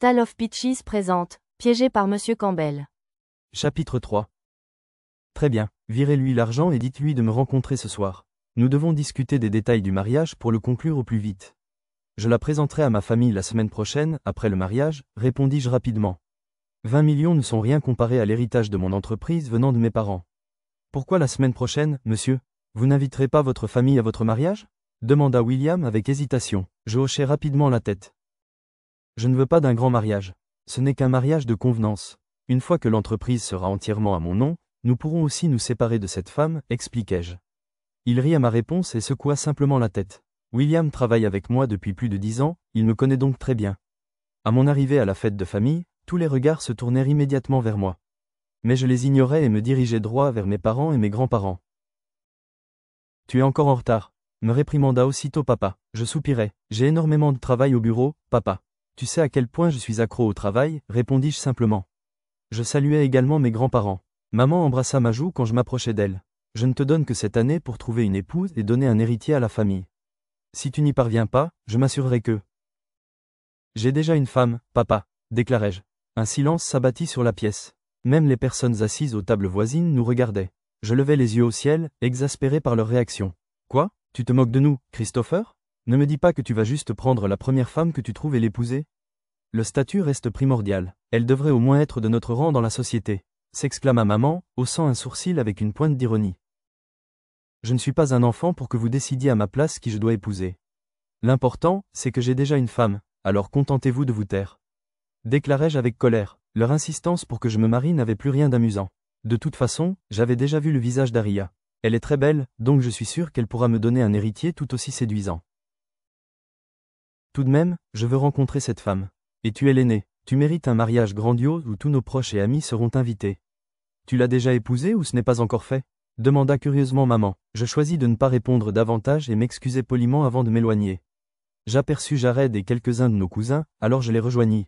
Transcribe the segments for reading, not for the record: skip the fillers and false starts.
Battle of Pitches présente, piégé par Monsieur Campbell. Chapitre 3. Très bien, virez-lui l'argent et dites-lui de me rencontrer ce soir. Nous devons discuter des détails du mariage pour le conclure au plus vite. Je la présenterai à ma famille la semaine prochaine, après le mariage, répondis-je rapidement. 20 millions ne sont rien comparé à l'héritage de mon entreprise venant de mes parents. Pourquoi la semaine prochaine, monsieur? Vous n'inviterez pas votre famille à votre mariage? Demanda William avec hésitation. Je hochai rapidement la tête. Je ne veux pas d'un grand mariage. Ce n'est qu'un mariage de convenance. Une fois que l'entreprise sera entièrement à mon nom, nous pourrons aussi nous séparer de cette femme, expliquai-je. Il rit à ma réponse et secoua simplement la tête. William travaille avec moi depuis plus de 10 ans, il me connaît donc très bien. À mon arrivée à la fête de famille, tous les regards se tournèrent immédiatement vers moi. Mais je les ignorais et me dirigeais droit vers mes parents et mes grands-parents. Tu es encore en retard, me réprimanda aussitôt papa. Je soupirai. J'ai énormément de travail au bureau, papa. Tu sais à quel point je suis accro au travail, répondis-je simplement. Je saluai également mes grands-parents. Maman embrassa ma joue quand je m'approchai d'elle. Je ne te donne que cette année pour trouver une épouse et donner un héritier à la famille. Si tu n'y parviens pas, je m'assurerai que... J'ai déjà une femme, papa, déclarai-je. Un silence s'abattit sur la pièce. Même les personnes assises aux tables voisines nous regardaient. Je levai les yeux au ciel, exaspéré par leur réaction. Quoi? Tu te moques de nous, Christopher? Ne me dis pas que tu vas juste prendre la première femme que tu trouves et l'épouser? Le statut reste primordial. Elle devrait au moins être de notre rang dans la société, s'exclama maman, haussant un sourcil avec une pointe d'ironie. Je ne suis pas un enfant pour que vous décidiez à ma place qui je dois épouser. L'important, c'est que j'ai déjà une femme, alors contentez-vous de vous taire. Déclarai-je avec colère. Leur insistance pour que je me marie n'avait plus rien d'amusant. De toute façon, j'avais déjà vu le visage d'Aria. Elle est très belle, donc je suis sûr qu'elle pourra me donner un héritier tout aussi séduisant. Tout de même, je veux rencontrer cette femme. Et tu es l'aîné, tu mérites un mariage grandiose où tous nos proches et amis seront invités. Tu l'as déjà épousée ou ce n'est pas encore fait? Demanda curieusement maman. Je choisis de ne pas répondre davantage et m'excuser poliment avant de m'éloigner. J'aperçus Jared et quelques-uns de nos cousins, alors je les rejoignis.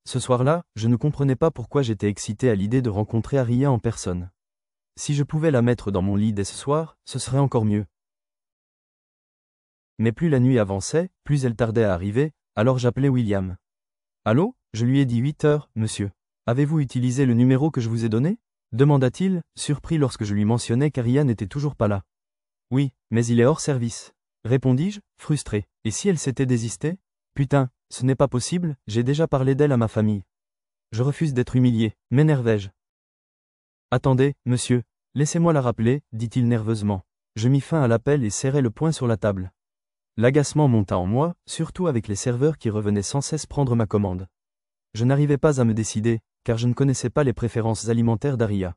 Ce soir-là, je ne comprenais pas pourquoi j'étais excité à l'idée de rencontrer Aria en personne. Si je pouvais la mettre dans mon lit dès ce soir, ce serait encore mieux. Mais plus la nuit avançait, plus elle tardait à arriver, alors j'appelai William. Allô? Je lui ai dit 8 heures, monsieur. Avez-vous utilisé le numéro que je vous ai donné? Demanda-t-il, surpris lorsque je lui mentionnais qu'Aria n'était toujours pas là. Oui, mais il est hors service. Répondis-je, frustré. Et si elle s'était désistée? Putain, ce n'est pas possible, j'ai déjà parlé d'elle à ma famille. Je refuse d'être humilié, m'énervai-je. Attendez, monsieur, laissez-moi la rappeler, dit-il nerveusement. Je mis fin à l'appel et serrai le poing sur la table. L'agacement monta en moi, surtout avec les serveurs qui revenaient sans cesse prendre ma commande. Je n'arrivais pas à me décider, car je ne connaissais pas les préférences alimentaires d'Aria.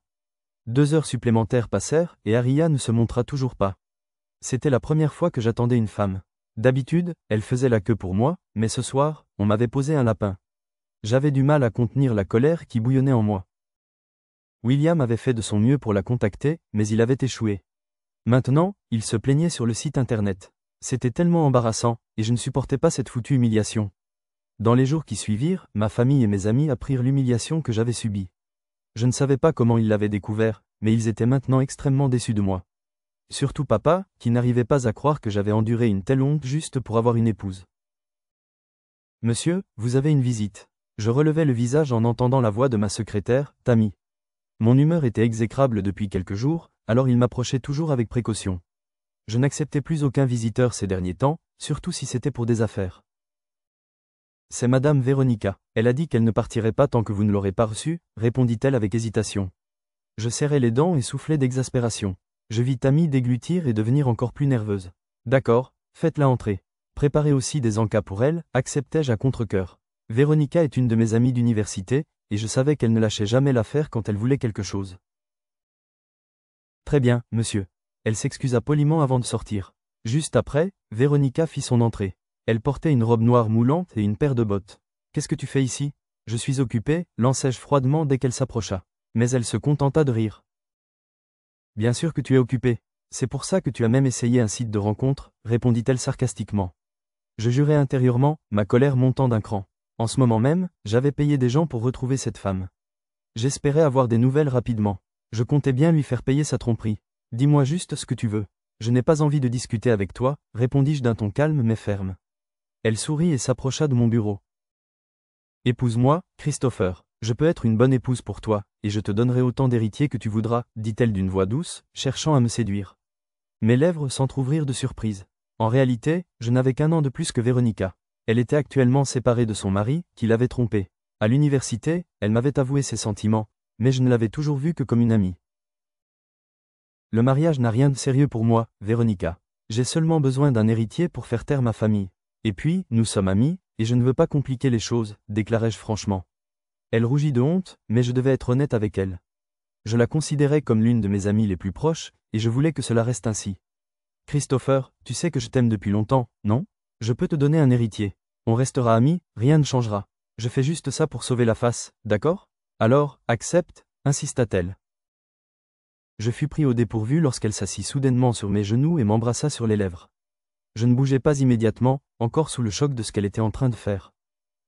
2 heures supplémentaires passèrent, et Aria ne se montra toujours pas. C'était la première fois que j'attendais une femme. D'habitude, elle faisait la queue pour moi, mais ce soir, on m'avait posé un lapin. J'avais du mal à contenir la colère qui bouillonnait en moi. William avait fait de son mieux pour la contacter, mais il avait échoué. Maintenant, il se plaignait sur le site internet. C'était tellement embarrassant, et je ne supportais pas cette foutue humiliation. Dans les jours qui suivirent, ma famille et mes amis apprirent l'humiliation que j'avais subie. Je ne savais pas comment ils l'avaient découvert, mais ils étaient maintenant extrêmement déçus de moi. Surtout papa, qui n'arrivait pas à croire que j'avais enduré une telle honte juste pour avoir une épouse. Monsieur, vous avez une visite. Je relevai le visage en entendant la voix de ma secrétaire, Tammy. Mon humeur était exécrable depuis quelques jours, alors il m'approchait toujours avec précaution. Je n'acceptais plus aucun visiteur ces derniers temps, surtout si c'était pour des affaires. C'est Madame Véronica. Elle a dit qu'elle ne partirait pas tant que vous ne l'aurez pas reçue, répondit-elle avec hésitation. Je serrai les dents et soufflai d'exaspération. Je vis Tammy déglutir et devenir encore plus nerveuse. D'accord, faites-la entrer. Préparez aussi des encas pour elle, acceptai-je à contre-cœur. Véronica est une de mes amies d'université, et je savais qu'elle ne lâchait jamais l'affaire quand elle voulait quelque chose. Très bien, monsieur. Elle s'excusa poliment avant de sortir. Juste après, Véronica fit son entrée. Elle portait une robe noire moulante et une paire de bottes. Qu'est-ce que tu fais ici? Je suis occupée, lançai-je froidement dès qu'elle s'approcha. Mais elle se contenta de rire. Bien sûr que tu es occupée. C'est pour ça que tu as même essayé un site de rencontre, répondit-elle sarcastiquement. Je jurai intérieurement, ma colère montant d'un cran. En ce moment même, j'avais payé des gens pour retrouver cette femme. J'espérais avoir des nouvelles rapidement. Je comptais bien lui faire payer sa tromperie. Dis-moi juste ce que tu veux. Je n'ai pas envie de discuter avec toi, répondis-je d'un ton calme mais ferme. Elle sourit et s'approcha de mon bureau. Épouse-moi, Christopher. Je peux être une bonne épouse pour toi, et je te donnerai autant d'héritiers que tu voudras, dit-elle d'une voix douce, cherchant à me séduire. Mes lèvres s'entr'ouvrirent de surprise. En réalité, je n'avais qu'un an de plus que Véronica. Elle était actuellement séparée de son mari, qui l'avait trompée. À l'université, elle m'avait avoué ses sentiments, mais je ne l'avais toujours vue que comme une amie. Le mariage n'a rien de sérieux pour moi, Véronica. J'ai seulement besoin d'un héritier pour faire taire ma famille. Et puis, nous sommes amis, et je ne veux pas compliquer les choses, déclarai-je franchement. Elle rougit de honte, mais je devais être honnête avec elle. Je la considérais comme l'une de mes amies les plus proches, et je voulais que cela reste ainsi. Christopher, tu sais que je t'aime depuis longtemps, non? Je peux te donner un héritier. On restera amis, rien ne changera. Je fais juste ça pour sauver la face, d'accord? Alors, accepte, insista-t-elle. Je fus pris au dépourvu lorsqu'elle s'assit soudainement sur mes genoux et m'embrassa sur les lèvres. Je ne bougeais pas immédiatement, encore sous le choc de ce qu'elle était en train de faire.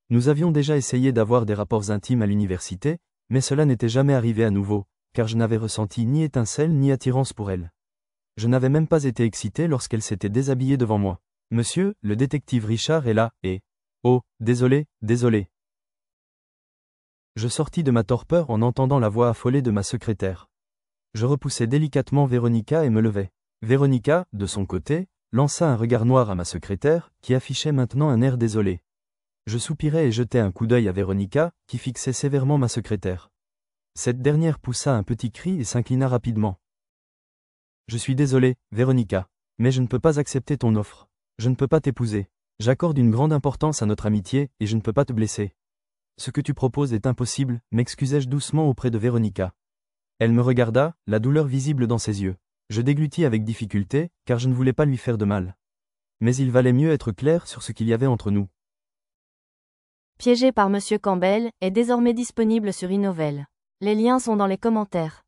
Nous avions déjà essayé d'avoir des rapports intimes à l'université, mais cela n'était jamais arrivé à nouveau, car je n'avais ressenti ni étincelle ni attirance pour elle. Je n'avais même pas été excité lorsqu'elle s'était déshabillée devant moi. Monsieur, le détective Richard est là, et... Oh, désolé, désolé. Je sortis de ma torpeur en entendant la voix affolée de ma secrétaire. Je repoussai délicatement Véronica et me levai. Véronica, de son côté, lança un regard noir à ma secrétaire, qui affichait maintenant un air désolé. Je soupirai et jetai un coup d'œil à Véronica, qui fixait sévèrement ma secrétaire. Cette dernière poussa un petit cri et s'inclina rapidement. Je suis désolé, Véronica, mais je ne peux pas accepter ton offre. Je ne peux pas t'épouser. J'accorde une grande importance à notre amitié et je ne peux pas te blesser. Ce que tu proposes est impossible, m'excusai-je doucement auprès de Véronica. Elle me regarda, la douleur visible dans ses yeux. Je déglutis avec difficulté, car je ne voulais pas lui faire de mal. Mais il valait mieux être clair sur ce qu'il y avait entre nous. Piégé par Monsieur Campbell est désormais disponible sur Innovel. Les liens sont dans les commentaires.